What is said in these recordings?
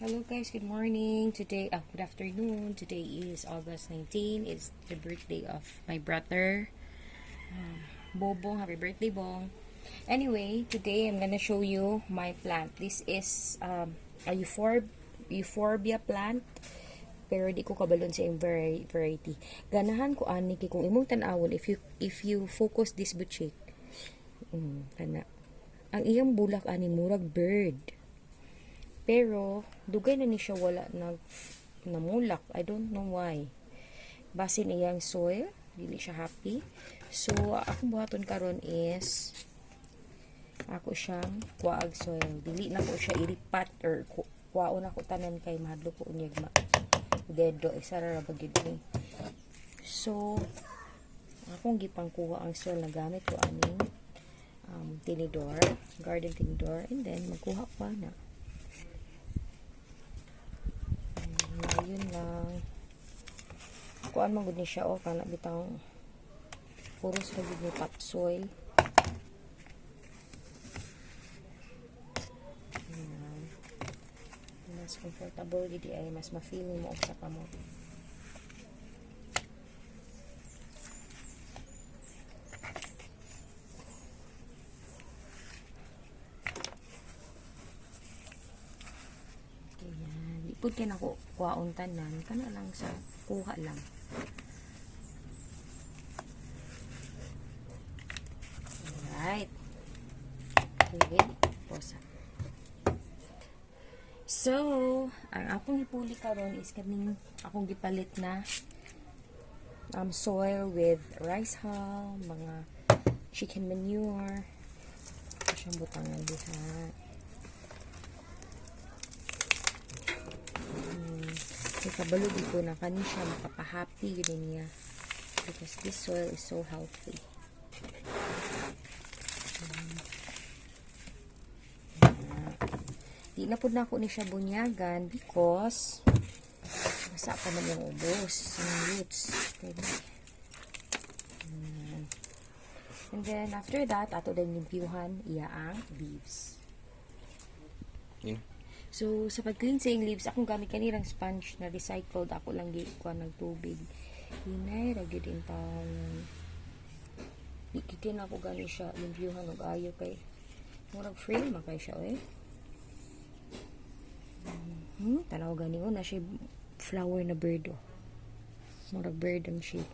Hello guys, good morning. Good afternoon. Today is August 19. It's the birthday of my brother, Bobong. Happy birthday, Bong. Anyway, today I'm gonna show you my plant. This is a Euphorbia plant. Pero di ko kabalon sa yung variety. Ganahan ko ani kay kung imong tan-awon if you focus this butchik. Kana. Ang iyang bulak ani murag bird. Pero, dugay na ni siya wala namulak. I don't know why. Base niyang soil, dili siya happy. So, akong buhaton karon is ako siyang kuwaag soil. Dili na ko siya ilipat or kuwaon ako tanan kay mahadlo ko unyag dedo. Isa ra bagid ni. So, akong gipang kuha ang soil na gamit ko aning tinidor, garden tinidor, and then magkuha pa na. Yun lang. Kuan man gud ni siya kana bitang puros ra gud ni topsoil. Mas comfortable gid ay mas ma-feel mo og sa kamot. Pud kay nako kuhaon tanan kana lang sa kuha lang. Alright. Okay, posa. So, ang akong ipuli karon is kaning akong gipalit na soil with rice hull, mga chicken manure. Ito siyang butangan diha. Kabalo di ko na kani siya makapahappy yun niya because this soil is so healthy. Di na po na ako ni siya bunyagan because masa pa man yung ubos yung roots. And then after that ato din limpyuhan iya ang leaves. So, sa pag-clean sa yung leaves, akong gamit kanirang sponge na recycled. Ako lang gikuha ng tubig. Hinay, ragyo din taon. Ikikin ako gano'n siya. Limpyuhan og ayo kay murag frame makay siya, eh. Tanaw gani na siya flower na bird, oh. Murag bird ang shape.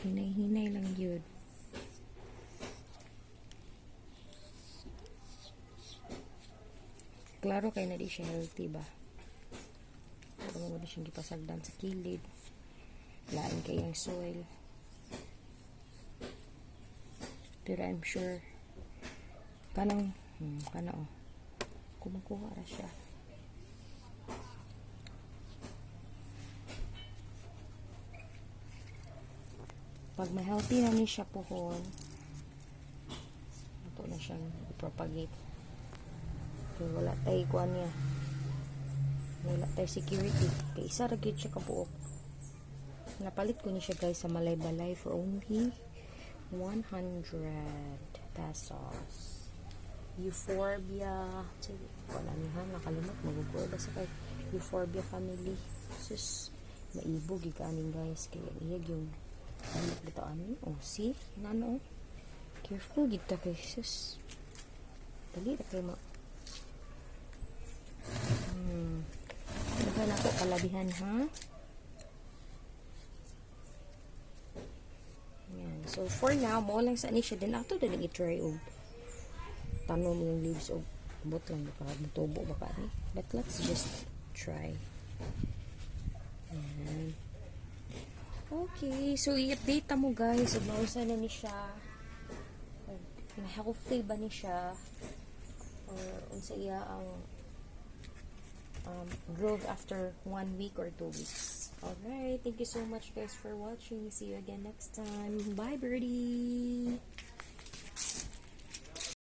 Hinay-hinay lang yun. Klaro kay na di siya healthy ba? Kung mo na siyang gipasagdan sa kilid. Lain kay ang soil. Pero I'm sure kanang kumakuha ra siya. Pag ma-healthy na ni siya pohon, ito na siyang propagate. Kaya wala tayo kuha niya. Wala tayo security. Kaya isa ragid siya kabuok. Napalit ko niya siya guys sa malay-balay for only 100 pesos. Euphorbia. Sige, wala niya. Nakalimot. Magugulo ba sa kay Euphorbia family. Sus, maibog ikanin guys. Kaya iyag yung anak dito amin. Oh, see? Nano? Careful kita kay sus. Dali na kayo Dagan ako kalabihan ha. Yan. So for now, mo lang sa ni siya din ato din i-try og tanom yung leaves og bot lang baka mutubo baka ni. But let's just try. Yan. Okay, so i-update mo guys ug mausa na ni siya. Healthy ba ni siya? Or unsa iya ang growth after 1 week or 2 weeks. Alright, thank you so much guys for watching. See you again next time. Bye birdie!